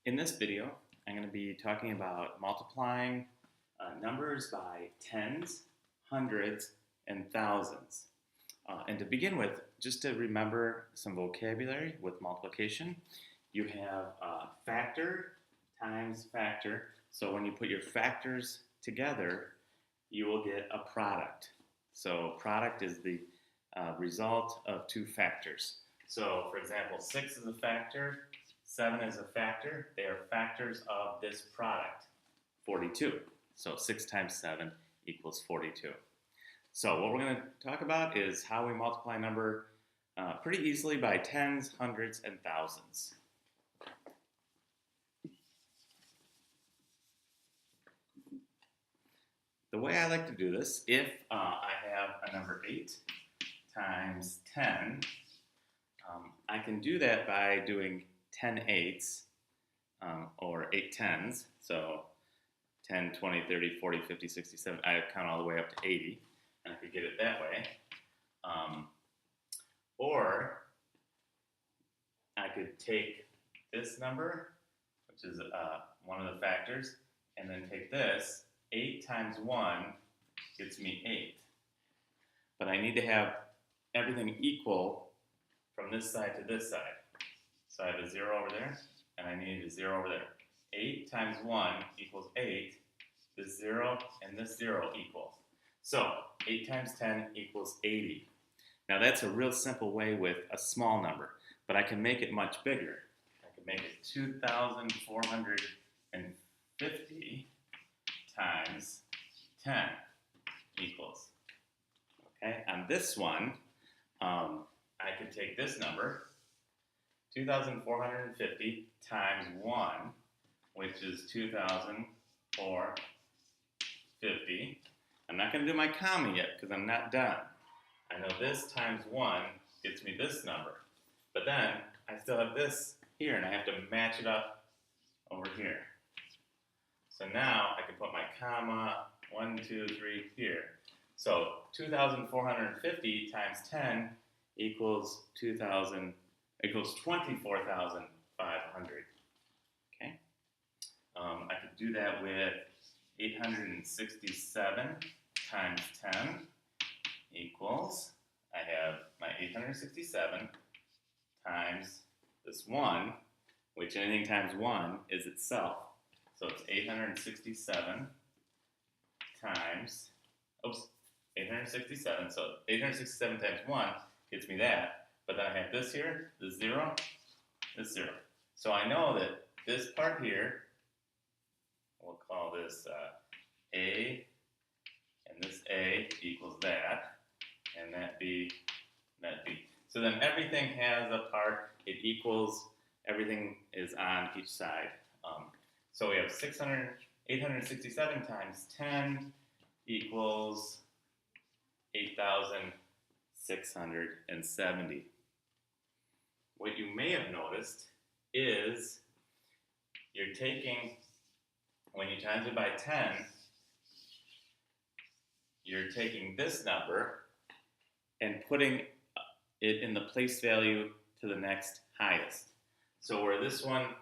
In this video, I'm going to be talking about multiplying numbers by tens, hundreds, and thousands. And to begin with, just to remember some vocabulary with multiplication, you have factor times factor. So when you put your factors together, you will get a product. So product is the result of two factors. So for example, 6 is a factor, 7 is a factor. They are factors of this product, 42. So 6 times 7 equals 42. So what we're going to talk about is how we multiply a number pretty easily by tens, hundreds, and thousands. The way I like to do this, if I have a number 8 times 10, I can do that by doing 10 eighths, or 8 tens, so 10, 20, 30, 40, 50, 60, 70, I count all the way up to 80, and I could get it that way. Or I could take this number, which is one of the factors, and then take this. 8 times 1 gets me 8. But I need to have everything equal from this side to this side. So I have a 0 over there, and I need a 0 over there. 8 times 1 equals 8. This 0 and this 0 equal. So 8 times 10 equals 80. Now that's a real simple way with a small number, but I can make it much bigger. I can make it 2,450 times 10 equals. Okay, on this one, I could take this number, 2,450 times 1, which is 2,450. I'm not going to do my comma yet because I'm not done. I know this times 1 gets me this number. But then I still have this here, and I have to match it up over here. So now I can put my comma, 1, 2, 3 here. So 2,450 times 10 equals 24,500. Okay. I could do that with 867 times 10 equals, I have my 867 times this 1, which anything times 1 is itself. So it's 867 times, 867. So 867 times 1 gets me that. But then I have this here, this 0, this 0. So I know that this part here, we'll call this A, and this A equals that, and that B, that B. So then everything has a part, it equals, everything is on each side. So we have 867 times 10 equals 8,670. What you may have noticed is you're taking, when you times it by 10, you're taking this number and putting it in the place value to the next highest. So where this one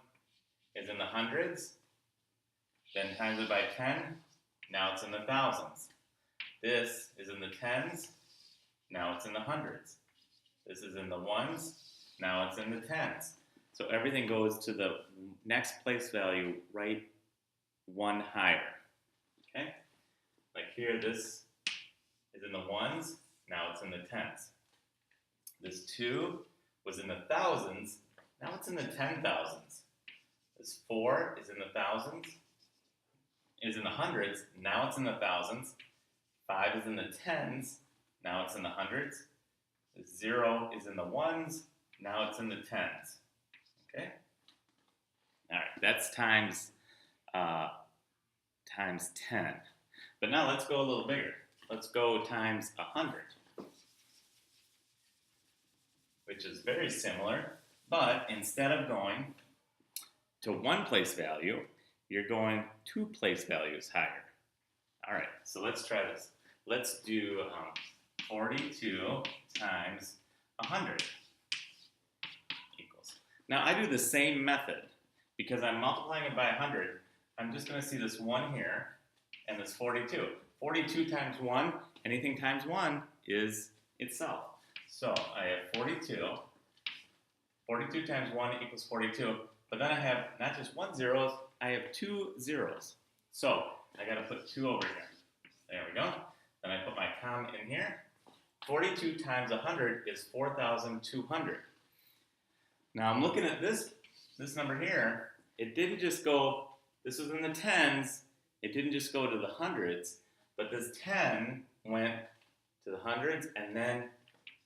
is in the hundreds, then times it by 10, now it's in the thousands. This is in the tens, now it's in the hundreds. This is in the ones, now it's in the tens. So everything goes to the next place value right one higher. Okay? Like here, this is in the ones, now it's in the tens. This 2 was in the thousands, now it's in the 10,000s. This 4 is in the thousands, is in the hundreds, now it's in the thousands. 5 is in the tens, now it's in the hundreds. The 0 is in the ones, now it's in the tens. Okay? All right, that's times 10. But now let's go a little bigger. Let's go times 100, which is very similar, but instead of going to one place value, you're going 2 place values higher. All right, so let's try this. Let's do 42 times 100 equals. Now I do the same method, because I'm multiplying it by 100, I'm just going to see this 1 here and this 42. 42 times 1, anything times 1 is itself. So I have 42. 42 times 1 equals 42. But then I have not just 1 zeros, I have 2 zeros. So I got to put 2 over here. There we go. Then I put my comma in here. 42 times 100 is 4,200. Now I'm looking at this number here. It didn't just go, this was in the tens, it didn't just go to the hundreds, but this 10 went to the hundreds and then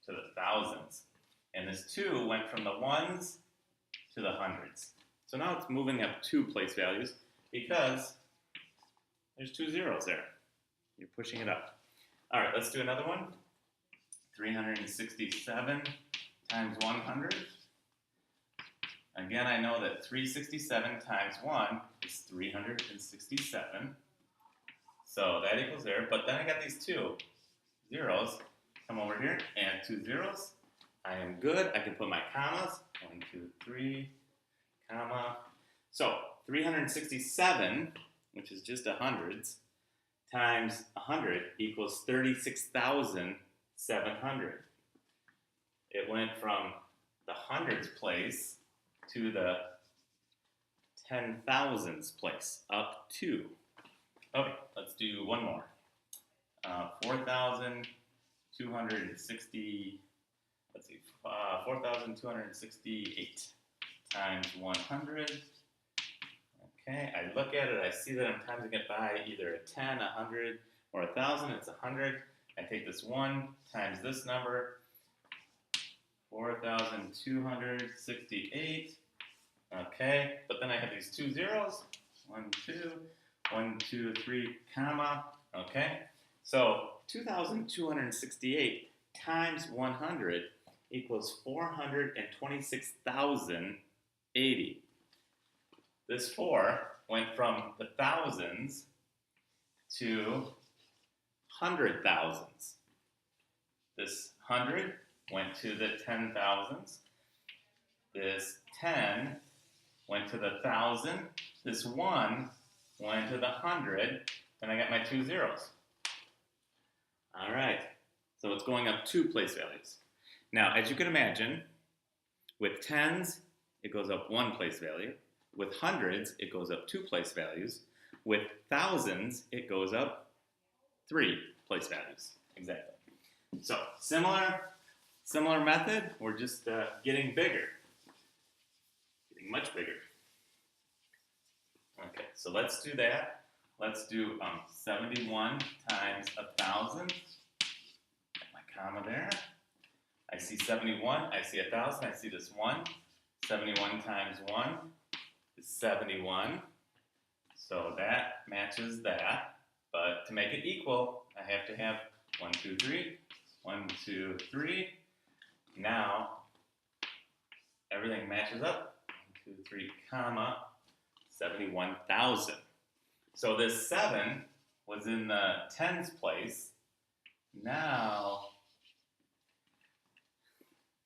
to the thousands. And this 2 went from the ones to the hundreds. So now it's moving up 2 place values because there's 2 zeros there. You're pushing it up. All right, let's do another one. 367 times 100. Again, I know that 367 times 1 is 367. So that equals there. But then I got these 2 zeros. Come over here, add 2 zeros. I am good. I can put my commas. 1, 2, 3, comma. So 367, which is just hundreds, times 100 equals 36,700. It went from the hundreds place to the 10,000s place, up 2. Okay, let's do one more. 4,260, let's see, 4,268 times 100. Okay, I look at it, I see that I'm timesing it by either a 10, 100, or 1,000. It's 100. I take this 1 times this number, 4,268. Okay, but then I have these 2 zeros. 1, 2, 1, 2, 3, comma. Okay, so 2,268 times 100 equals 426,080. This 4 went from the thousands to hundred thousands. This 100 went to the 10,000s. This 10 went to the 1,000. This 1 went to the 100. And I got my 2 zeros. All right, so it's going up 2 place values. Now, as you can imagine, with tens, it goes up 1 place value. With hundreds, it goes up 2 place values. With thousands, it goes up 3 place values. Exactly. So, similar method, we're just getting bigger. Getting much bigger. Okay, so let's do that. Let's do 71 times 1,000. Get my comma there. I see 71, I see 1,000, I see this 1. 71 times 1 is 71. So that matches that. But to make it equal, I have to have 1, 2, 3. 1, 2, 3. Now, everything matches up. 1, 2, 3, comma, 71,000. So this 7 was in the tens place. Now,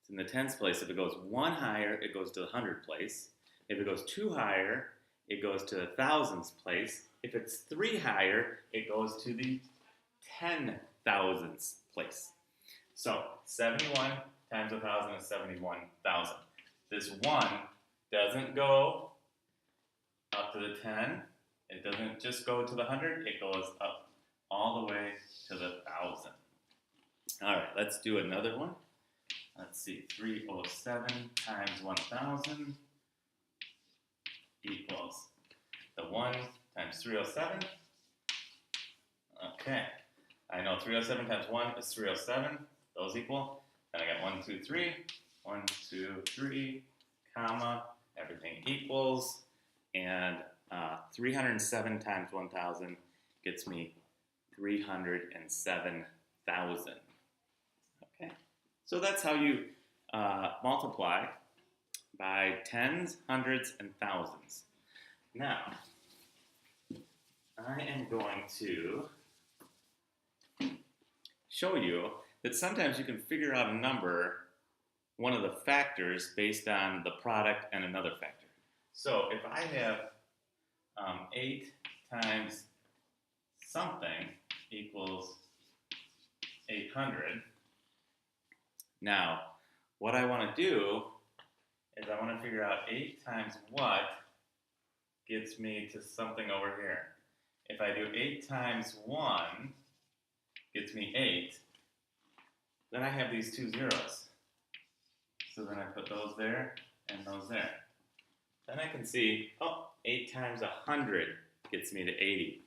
it's in the tens place. If it goes 1 higher, it goes to the 100 place. If it goes 2 higher, it goes to the thousands place. If it's 3 higher, it goes to the 10,000s place. So 71 times 1,000 is 71,000. This 1 doesn't go up to the 10. It doesn't just go to the 100. It goes up all the way to the 1,000. All right, let's do another one. Let's see, 307 times 1,000 equals the 1 times 307. Okay, I know 307 times 1 is 307. Those equal. Then I got 1, 2, 3. 1, 2, 3, comma, everything equals. And 307 times 1,000 gets me 307,000. Okay, so that's how you multiply by tens, hundreds, and thousands. Now, I am going to show you that sometimes you can figure out a number, one of the factors, based on the product and another factor. So if I have 8 times something equals 800, now what I want to do is I want to figure out 8 times what gets me to something over here. If I do 8 times 1 gets me 8, then I have these two zeros. So then I put those there and those there. Then I can see, oh, 8 times 100 gets me to 80.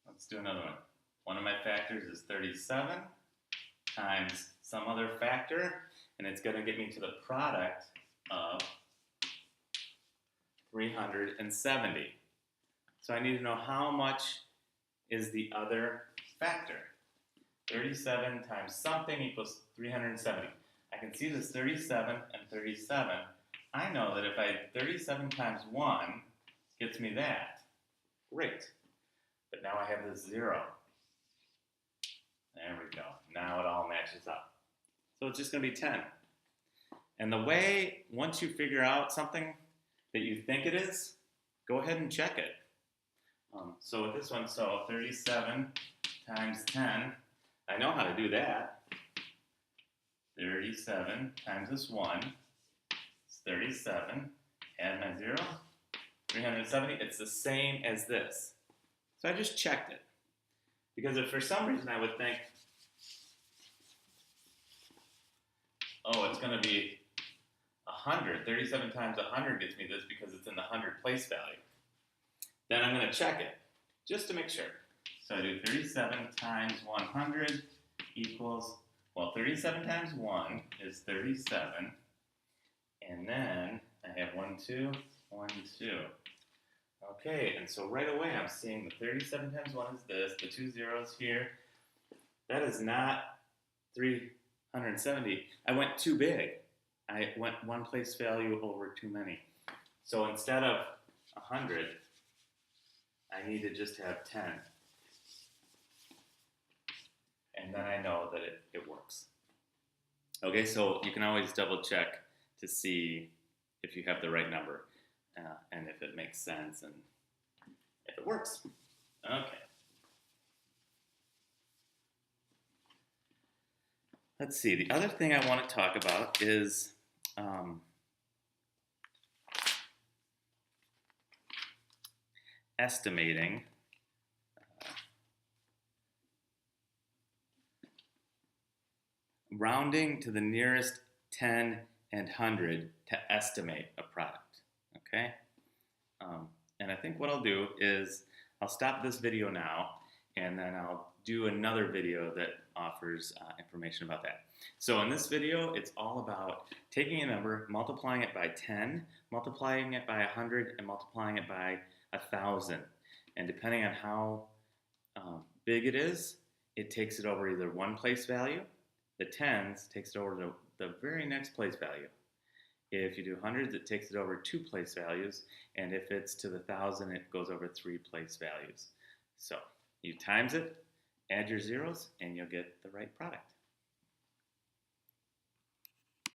Let's do another one. One of my factors is 37 times some other factor, and it's going to get me to the product of 370. So I need to know how much is the other factor. 37 times something equals 370. I can see this 37 and 37. I know that if I 37 times 1 gets me that. Great. But now I have this 0. There we go. Now it all matches up. So it's just going to be 10. And the way, once you figure out something that you think it is, go ahead and check it. So with this one, so 37 times 10, I know how to do that. 37 times this 1 is 37. Add my 0, 370. It's the same as this. So I just checked it. Because if for some reason I would think, oh, it's going to be 100. 37 times 100 gets me this because it's in the 100 place value. Then I'm going to check it just to make sure. So I do 37 times 100 equals, well, 37 times 1 is 37. And then I have 1, 2, 1, 2. Okay, and so right away I'm seeing the 37 times 1 is this, the two zeros here. That is not 370. I went too big. I went one place value over too many. So instead of 100, I need to just have 10. And then I know that it works. Okay, so you can always double check to see if you have the right number and if it makes sense and if it works. Okay. Let's see, the other thing I want to talk about is estimating rounding to the nearest 10 and 100 to estimate a product, okay? And I think what I'll do is I'll stop this video now and then I'll do another video that offers information about that. So in this video, it's all about taking a number, multiplying it by 10, multiplying it by 100, and multiplying it by 1,000. And depending on how big it is, it takes it over either one place value, the tens takes it over to the very next place value. If you do hundreds, it takes it over 2 place values, and if it's to the 1,000, it goes over 3 place values. So you times it, add your zeros, and you'll get the right product.